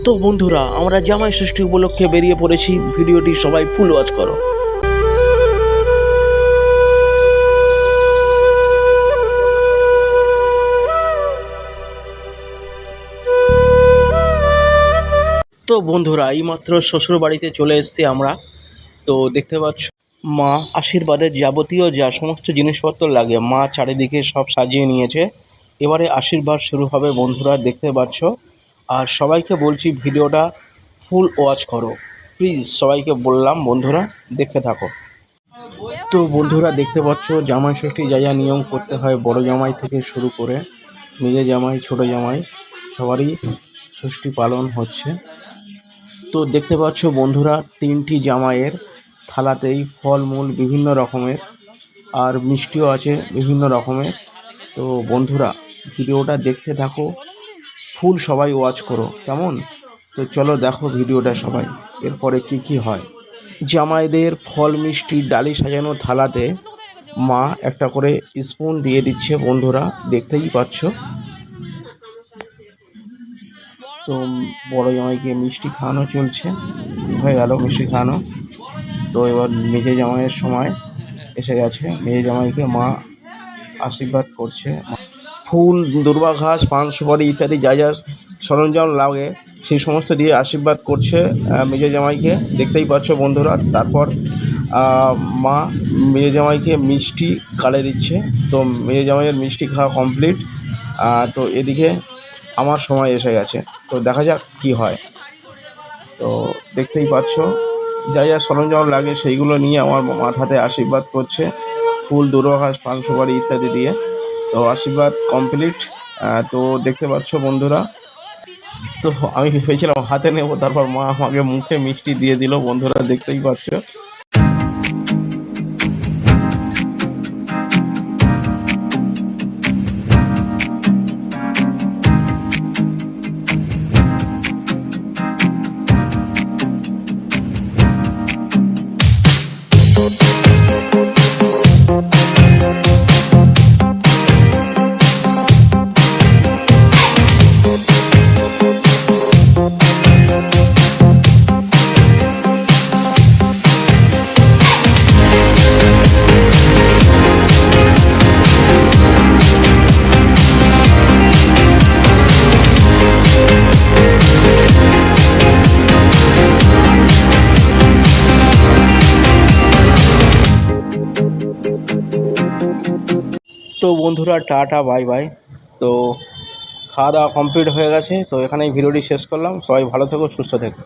তো বন্ধুরা, আমরা জামাই ষষ্ঠী উপলক্ষে বেরিয়ে পড়েছি। ভিডিওটি সবাই ফুল ওয়াচ করো। তো বন্ধুরা, এইমাত্র শ্বশুর বাড়িতে চলে এসেছি আমরা। তো দেখতে পাচ্ছ, মা আশীর্বাদের যাবতীয় যা সমস্ত জিনিসপত্র লাগে মা চারিদিকে সব সাজিয়ে নিয়েছে। এবারে আশীর্বাদ শুরু হবে বন্ধুরা, দেখতে পাচ্ছ। আর সবাইকে বলছি ভিডিওটা ফুল ওয়াচ করো প্লিজ, সবাইকে বললাম বন্ধুরা দেখতে থাকো। তো বন্ধুরা দেখতে পাচ্ছ, জামাই ষষ্ঠী যা যা নিয়ম করতে হয় বড় জামাই থেকে শুরু করে মেজে জামাই ছোট জামাই সবারই ষষ্ঠী পালন হচ্ছে। তো দেখতে পাচ্ছ বন্ধুরা, 3টি জামাইয়ের থালাতেই ফলমূল বিভিন্ন রকমের আর মিষ্টিও আছে বিভিন্ন রকমের। তো বন্ধুরা ভিডিওটা দেখতে থাকো, ফুল সবাই ওয়াচ করো কেমন। তো চলো দেখো ভিডিওটা সবাই, এরপরে কি হয়। জামাইদের ফল মিষ্টি ডালি সাজানো থালাতে মা একটা করে স্পুন দিয়ে দিচ্ছে বন্ধুরা, দেখতেই পাচ্ছ। তো বড় জামাইকে মিষ্টি খাওয়ানো চলছে, হয়ে গেল মিষ্টি খাওয়ানো। তো এবার মেজে জামাইয়ের সময় এসে গেছে, মেজে জামাইকে মা আশীর্বাদ করছে। ফুল, দুর্বা ঘাস, পান সুপারি ইত্যাদি যা যা সরঞ্জাম লাগে সেই সমস্ত দিয়ে আশীর্বাদ করছে মেজে জামাইকে, দেখতেই পাচ্ছ বন্ধুরা। তারপর মা মেজে জামাইকে মিষ্টি কাড়ে দিচ্ছে। তো মেজে জামাইয়ের মিষ্টি খাওয়া কমপ্লিট। তো এদিকে আমার সময় এসে গেছে, তো দেখা যাক কি হয়। তো দেখতেই পাচ্ছ যা যা সরঞ্জাম লাগে সেইগুলো নিয়ে আমার মাথাতে আশীর্বাদ করছে, ফুল, দুর্বা ঘাস, পান সুপারি ইত্যাদি দিয়ে। তো আশীর্বাদ কমপ্লিট। তো দেখতে পাচ্ছ বন্ধুরা, তো আমি ভেবেছিলাম হাতে নেব, তারপর মা আমাকে মুখে মিষ্টি দিয়ে দিল বন্ধুরা, দেখতেই পাচ্ছ। তো বন্ধুরা টাটা বাই বাই। তো খাওয়া দাওয়া কমপ্লিট হয়ে গেছে, তো এখানেই ভিডিওটি শেষ করলাম। সবাই ভালো থেকো, সুস্থ থেকো।